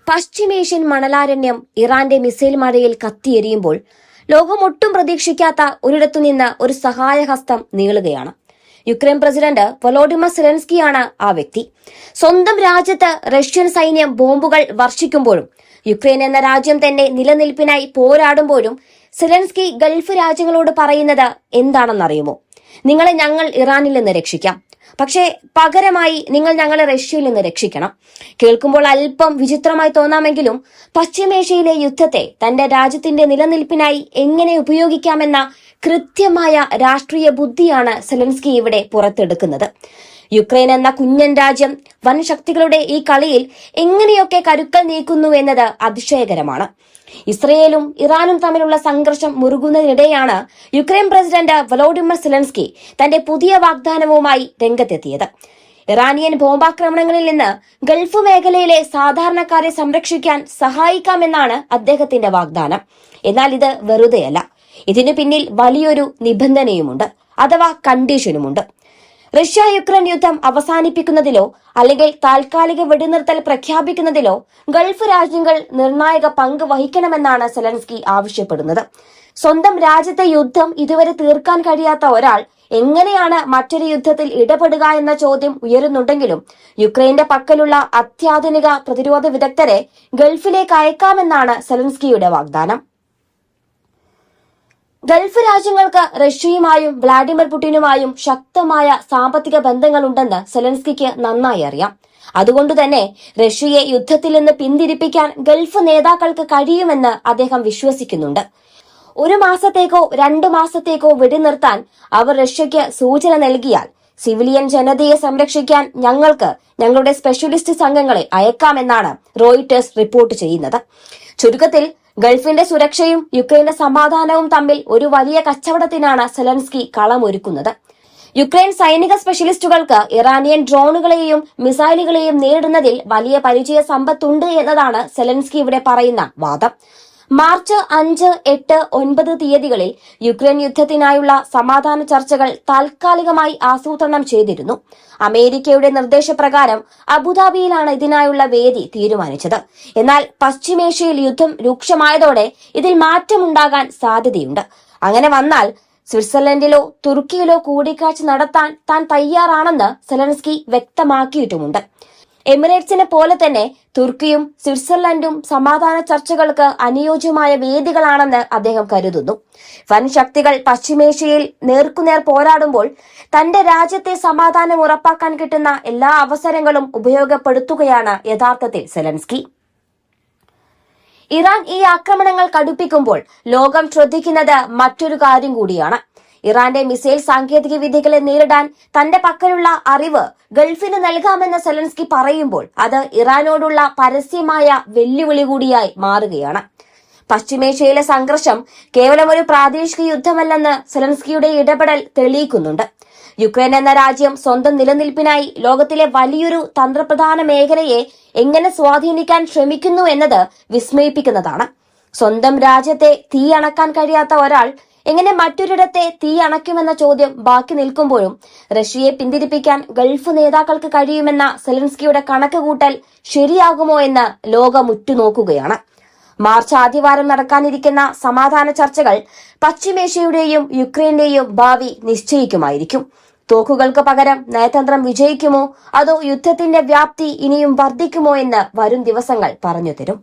പശ്ചിമേഷ്യൻ മണലാരണ്യം ഇറാന്റെ മിസൈൽ മഴയിൽ കത്തിയെരിയുമ്പോൾ ലോകം ഒട്ടും പ്രതീക്ഷിക്കാത്ത ഒരിടത്തുനിന്ന് ഒരു സഹായഹസ്തം നീളുകയാണ്. യുക്രൈൻ പ്രസിഡന്റ് വൊളോഡിമർ സെലൻസ്കിയാണ് ആ വ്യക്തി. സ്വന്തം രാജ്യത്ത് റഷ്യൻ സൈന്യം ബോംബുകൾ വർഷിക്കുമ്പോഴും യുക്രൈൻ എന്ന രാജ്യം തന്നെ നിലനിൽപ്പിനായി പോരാടുമ്പോഴും സെലൻസ്കി ഗൾഫ് രാജ്യങ്ങളോട് പറയുന്നത് എന്താണെന്നറിയുമോ? നിങ്ങളെ ഞങ്ങൾ ഇറാനിൽ നിന്ന് രക്ഷിക്കാം, പക്ഷേ പകരമായി നിങ്ങൾ ഞങ്ങളെ റഷ്യയിൽ നിന്ന് രക്ഷിക്കണം. കേൾക്കുമ്പോൾ അല്പം വിചിത്രമായി തോന്നാമെങ്കിലും പശ്ചിമേഷ്യയിലെ യുദ്ധത്തെ തന്റെ രാജ്യത്തിന്റെ നിലനിൽപ്പിനായി എങ്ങനെ ഉപയോഗിക്കാമെന്ന കൃത്യമായ രാഷ്ട്രീയ ബുദ്ധിയാണ് സെലൻസ്കി ഇവിടെ പുറത്തെടുക്കുന്നത്. യുക്രൈൻ എന്ന കുഞ്ഞൻ രാജ്യം വൻ ശക്തികളുടെ ഈ കളിയിൽ എങ്ങനെയൊക്കെ കരുക്കൾ നീക്കുന്നു എന്നത് അതിശയകരമാണ്. ഇസ്രയേലും ഇറാനും തമ്മിലുള്ള സംഘർഷം മുറുകുന്നതിനിടെയാണ് യുക്രൈൻ പ്രസിഡന്റ് വൊളോഡിമർ സെലൻസ്കി തന്റെ പുതിയ വാഗ്ദാനവുമായി രംഗത്തെത്തിയത്. ഇറാനിയൻ ബോംബാക്രമണങ്ങളിൽ നിന്ന് ഗൾഫ് മേഖലയിലെ സാധാരണക്കാരെ സംരക്ഷിക്കാൻ സഹായിക്കാമെന്നാണ് അദ്ദേഹത്തിന്റെ വാഗ്ദാനം. എന്നാൽ ഇത് വെറുതെയല്ല. ഇതിനു പിന്നിൽ വലിയൊരു നിബന്ധനയുമുണ്ട്, അഥവാ കണ്ടീഷനുമുണ്ട്. റഷ്യ യുക്രൈൻ യുദ്ധം അവസാനിപ്പിക്കുന്നതിലോ അല്ലെങ്കിൽ താൽക്കാലിക വെടിനിർത്തൽ പ്രഖ്യാപിക്കുന്നതിലോ ഗൾഫ് രാജ്യങ്ങൾ നിർണായക പങ്ക് വഹിക്കണമെന്നാണ് സെലൻസ്കി ആവശ്യപ്പെടുന്നത്. സ്വന്തം രാജ്യത്തെ യുദ്ധം ഇതുവരെ തീർക്കാൻ കഴിയാത്ത ഒരാൾ എങ്ങനെയാണ് മറ്റൊരു യുദ്ധത്തിൽ ഇടപെടുക എന്ന ചോദ്യം ഉയരുന്നുണ്ടെങ്കിലും യുക്രൈന്റെ പക്കലുള്ള അത്യാധുനിക പ്രതിരോധ വിദഗ്ധരെ ഗൾഫിലേക്ക് അയക്കാമെന്നാണ് സെലൻസ്കിയുടെ വാഗ്ദാനം. ഗൾഫ് രാജ്യങ്ങൾക്ക് റഷ്യയുമായും വ്ളാഡിമിർ പുടിനുമായും ശക്തമായ സാമ്പത്തിക ബന്ധങ്ങളുണ്ടെന്ന് സെലൻസ്കിക്ക് നന്നായി അറിയാം. അതുകൊണ്ടുതന്നെ റഷ്യയെ യുദ്ധത്തിൽ നിന്ന് പിന്തിരിപ്പിക്കാൻ ഗൾഫ് നേതാക്കൾക്ക് കഴിയുമെന്ന് അദ്ദേഹം വിശ്വസിക്കുന്നുണ്ട്. 1 മാസത്തേക്കോ 2 മാസത്തേക്കോ വെടിനിർത്താൻ അവർ റഷ്യയ്ക്ക് സൂചന നൽകിയാൽ സിവിലിയൻ ജനതയെ സംരക്ഷിക്കാൻ ഞങ്ങൾക്ക് ഞങ്ങളുടെ സ്പെഷ്യലിസ്റ്റ് സംഘങ്ങളെ അയക്കാമെന്നാണ് റോയിട്ടേഴ്സ് റിപ്പോർട്ട് ചെയ്യുന്നത്. ചുരുക്കത്തിൽ ഗൾഫിന്റെ സുരക്ഷയും യുക്രൈന്റെ സമാധാനവും തമ്മിൽ ഒരു വലിയ കച്ചവടത്തിനാണ് സെലൻസ്കി കളമൊരുക്കുന്നത്. യുക്രൈൻ സൈനിക സ്പെഷ്യലിസ്റ്റുകൾക്ക് ഇറാനിയൻ ഡ്രോണുകളെയും മിസൈലുകളെയും നേരിടുന്നതിൽ വലിയ പരിചയ സമ്പത്തുണ്ട് എന്നതാണ് സെലൻസ്കി ഇവിടെ പറയുന്ന വാദം. മാർച്ച് 5, 8, 9 തീയതികളിൽ യുക്രൈൻ യുദ്ധത്തിനായുള്ള സമാധാന ചർച്ചകൾ താൽക്കാലികമായി ആസൂത്രണം ചെയ്തിരുന്നു. അമേരിക്കയുടെ നിർദ്ദേശപ്രകാരം അബുദാബിയിലാണ് ഇതിനായുള്ള വേദി തീരുമാനിച്ചത്. എന്നാൽ പശ്ചിമേഷ്യയിൽ യുദ്ധം രൂക്ഷമായതോടെ ഇതിൽ മാറ്റമുണ്ടാകാൻ സാധ്യതയുണ്ട്. അങ്ങനെ വന്നാൽ സ്വിറ്റ്സർലൻഡിലോ തുർക്കിയിലോ കൂടിക്കാഴ്ച നടത്താൻ താൻ തയ്യാറാണെന്ന് സെലൻസ്കി വ്യക്തമാക്കിയിട്ടുമുണ്ട്. എമിറേറ്റ്സിനെ പോലെ തന്നെ തുർക്കിയും സ്വിറ്റ്സർലൻഡും സമാധാന ചർച്ചകൾക്ക് അനുയോജ്യമായ വേദികളാണെന്ന് അദ്ദേഹം കരുതുന്നു. വൻ ശക്തികൾ പശ്ചിമേഷ്യയിൽ നേർക്കുനേർ പോരാടുമ്പോൾ തന്റെ രാജ്യത്തെ സമാധാനം ഉറപ്പാക്കാൻ കിട്ടുന്ന എല്ലാ അവസരങ്ങളും ഉപയോഗപ്പെടുത്തുകയാണ് യഥാർത്ഥത്തിൽ സെലൻസ്കി. ഇറാൻ ഈ ആക്രമണങ്ങൾ കടുപ്പിക്കുമ്പോൾ ലോകം ശ്രദ്ധിക്കുന്നത് മറ്റൊരു കാര്യം കൂടിയാണ്. ഇറാന്റെ മിസൈൽ സാങ്കേതിക വിദ്യകളെ നേരിടാൻ തന്റെ പക്കലുള്ള അറിവ് ഗൾഫിന് നൽകാമെന്ന് സെലൻസ്കി പറയുമ്പോൾ അത് ഇറാനോടുള്ള പരസ്യമായ വെല്ലുവിളി കൂടിയായി മാറുകയാണ്. പശ്ചിമേഷ്യയിലെ സംഘർഷം കേവലം ഒരു പ്രാദേശിക യുദ്ധമല്ലെന്ന് സെലൻസ്കിയുടെ ഇടപെടൽ തെളിയിക്കുന്നുണ്ട്. യുക്രൈൻ എന്ന രാജ്യം സ്വന്തം നിലനിൽപ്പിനായി ലോകത്തിലെ വലിയൊരു തന്ത്രപ്രധാന മേഖലയെ എങ്ങനെ സ്വാധീനിക്കാൻ ശ്രമിക്കുന്നു എന്നത് വിസ്മയിപ്പിക്കുന്നതാണ്. സ്വന്തം രാജ്യത്തെ തീ അണക്കാൻ കഴിയാത്ത ഒരാൾ എങ്ങനെ മറ്റൊരിടത്തെ തീ അണയ്ക്കുമെന്ന ചോദ്യം ബാക്കി നിൽക്കുമ്പോഴും റഷ്യയെ പിന്തിരിപ്പിക്കാൻ ഗൾഫ് നേതാക്കൾക്ക് കഴിയുമെന്ന സെലൻസ്കിയുടെ കണക്കുകൂട്ടൽ ശരിയാകുമോ എന്ന് ലോകം ഉറ്റുനോക്കുകയാണ്. മാർച്ച് ആദ്യവാരം നടക്കാനിരിക്കുന്ന സമാധാന ചർച്ചകൾ പശ്ചിമേഷ്യയുടെയും യുക്രൈന്റെയും ഭാവി നിശ്ചയിക്കുമായിരിക്കും. തോക്കുകൾക്ക് പകരം നയതന്ത്രം വിജയിക്കുമോ അതോ യുദ്ധത്തിന്റെ വ്യാപ്തി ഇനിയും വർദ്ധിക്കുമോ എന്ന് വരും ദിവസങ്ങൾ പറഞ്ഞു തരും.